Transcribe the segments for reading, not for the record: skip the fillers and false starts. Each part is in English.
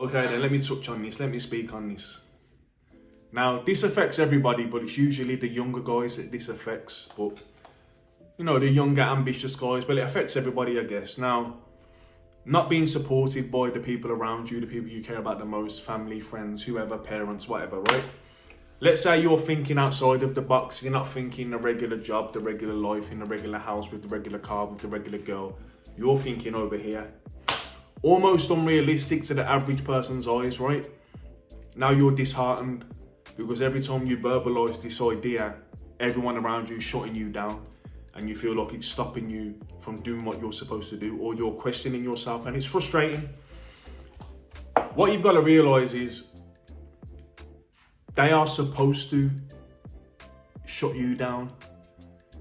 Okay, then let me touch on this. Let me speak on this. Now, this affects everybody, but it's usually the younger guys that this affects. But, you know, the younger, ambitious guys, but it affects everybody, I guess. Now, not being supported by the people around you, the people you care about the most, family, friends, whoever, parents, whatever, right? Let's say you're thinking outside of the box. You're not thinking a regular job, the regular life, in a regular house, with the regular car, with the regular girl. You're thinking over here. Almost unrealistic to the average person's eyes, right? Now you're disheartened because every time you verbalize this idea, everyone around you is shutting you down and you feel like it's stopping you from doing what you're supposed to do, or you're questioning yourself, and it's frustrating. What you've got to realize is they are supposed to shut you down.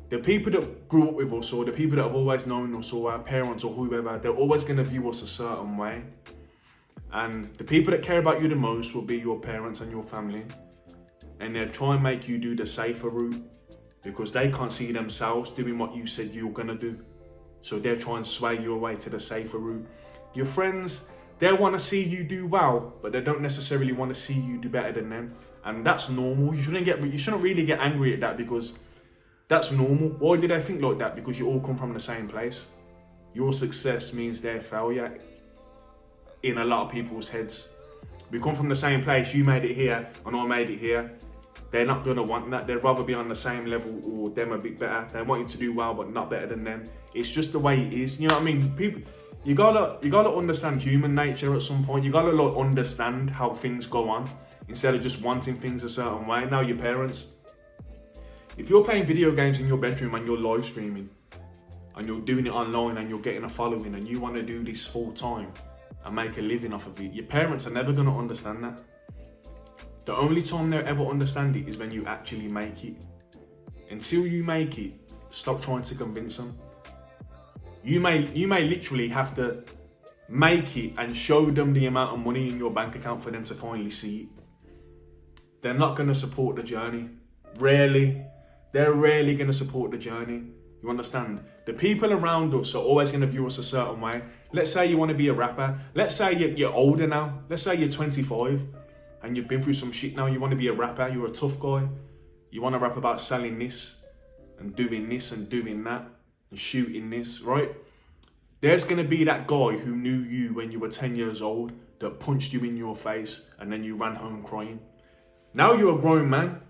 The people that grew up with us, or the people that have always known us, or our parents or whoever, they're always going to view us a certain way. And the people that care about you the most will be your parents and your family. And they'll try and make you do the safer route because they can't see themselves doing what you said you're going to do. So they'll try and sway you away to the safer route. Your friends, they want to see you do well, but they don't necessarily want to see you do better than them. And that's normal. You shouldn't really get angry at that, because that's normal. Why do they think like that? Because you all come from the same place. Your success means their failure in a lot of people's heads. We come from the same place. You made it here and I made it here. They're not going to want that. They'd rather be on the same level or them a bit better. They want you to do well, but not better than them. It's just the way it is. You know what I mean? People, you gotta understand human nature at some point. You gotta like understand how things go on instead of just wanting things a certain way. Now, your parents, if you're playing video games in your bedroom and you're live streaming and you're doing it online and you're getting a following and you want to do this full time and make a living off of it, your parents are never going to understand that. The only time they'll ever understand it is when you actually make it. Until you make it, stop trying to convince them. You may literally have to make it and show them the amount of money in your bank account for them to finally see it. They're not going to support the journey. Rarely. They're rarely going to support the journey. You understand? The people around us are always going to view us a certain way. Let's say you want to be a rapper. Let's say you're older now. Let's say you're 25 and you've been through some shit now. You want to be a rapper. You're a tough guy. You want to rap about selling this and doing that and shooting this, right? There's going to be that guy who knew you when you were 10 years old that punched you in your face and then you ran home crying. Now you're a grown man.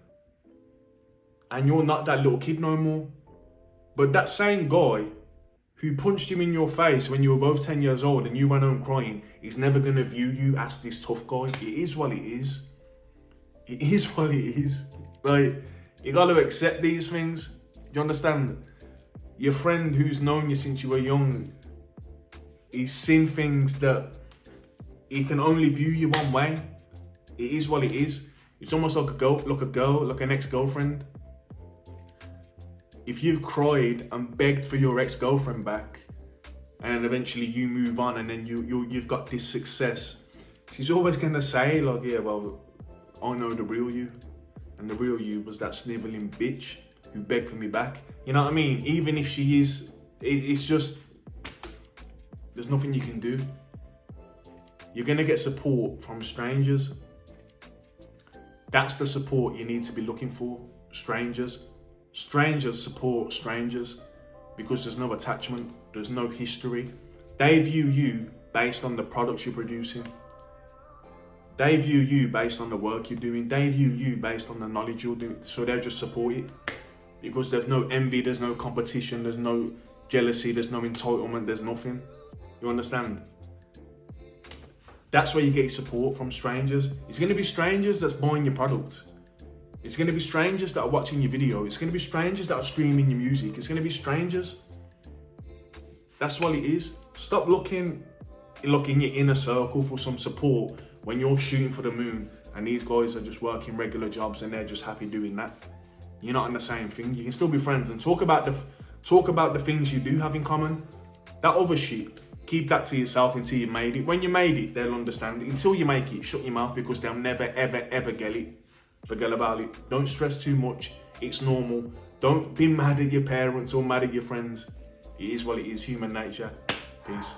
And you're not that little kid no more. But that same guy who punched you in your face when you were both 10 years old and you ran home crying is never going to view you as this tough guy. It is what it is. It is what it is. Like, you got to accept these things. Do you understand? Your friend who's known you since you were young, he's seen things that he can only view you one way. It is what it is. It's almost like like an ex-girlfriend. If you've cried and begged for your ex-girlfriend back, and then eventually you move on, and then you've got this success, she's always gonna say like, yeah, well, I know the real you, and the real you was that snivelling bitch who begged for me back. You know what I mean? Even if she is, it's just, there's nothing you can do. You're gonna get support from strangers. That's the support you need to be looking for. Strangers. Strangers support strangers because there's no attachment, there's no history. They view you based on the products you're producing. They view you based on the work you're doing. They view you based on the knowledge you're doing. So they'll just support it because there's no envy, there's no competition, there's no jealousy, there's no entitlement, there's nothing. You understand? That's where you get support from strangers. It's going to be strangers that's buying your product. It's going to be strangers that are watching your video. It's going to be strangers that are streaming your music. It's going to be strangers. That's what it is. Stop looking in your inner circle for some support when you're shooting for the moon and these guys are just working regular jobs and they're just happy doing that. You're not in the same thing. You can still be friends and talk about the things you do have in common. That other shit, keep that to yourself until you made it. When you made it, they'll understand it. Until you make it, shut your mouth because they'll never, ever, ever get it. Forget about it. Don't stress too much. It's normal. Don't be mad at your parents or mad at your friends. It is what it is, human nature. Peace.